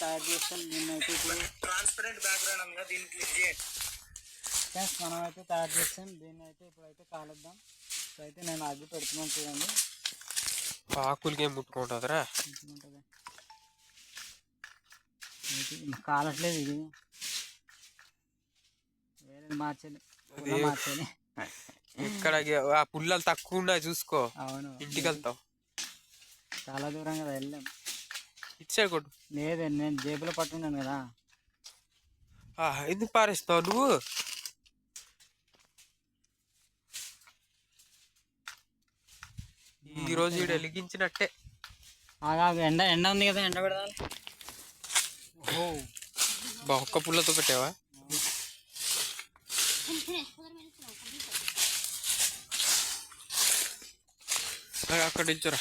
తయారు చేస్తాం. దీన్నైతే ఇప్పుడు ట్రాన్స్పరెంట్ బ్యాక్గ్రౌండ్ ఉంది, దీన్ని క్లిక్ చేయండి. ఫ్రెండ్స్ మనమైతే తయారు చేస్తాం. దీన్ని అయితే ఇప్పుడైతే కాలుద్దాం. ఇప్పుడైతే నేను అగ్గి పెడుతున్నాను చూడండి. ఆకులకి ఏం ముట్టుకుంటుందిరా, ఉంటుంది కాలట్లేదు. ఇది వేరేది మార్చాలి, మార్చాలి. ఇక్కడ ఆ పుల్లలు తక్కువ ఉన్నాయి చూసుకో. అవును, ఇంటికి వెళ్తావు. చాలా దూరం కదా వెళ్ళాం. ఇటు సైడ్ కొట్టు. లేదు, నేను జేబులో పట్టుకున్నాను కదా. ఎందుకు పారేస్తావు నువ్వు? ఈ రోజు ఈడ వెలిగించినట్టే. ఎండ ఎండ ఉంది కదా, ఎండ పెడదాలి. ఒక్క పుల్లతో పెట్టావా? అక్కడ ఇచ్చురా.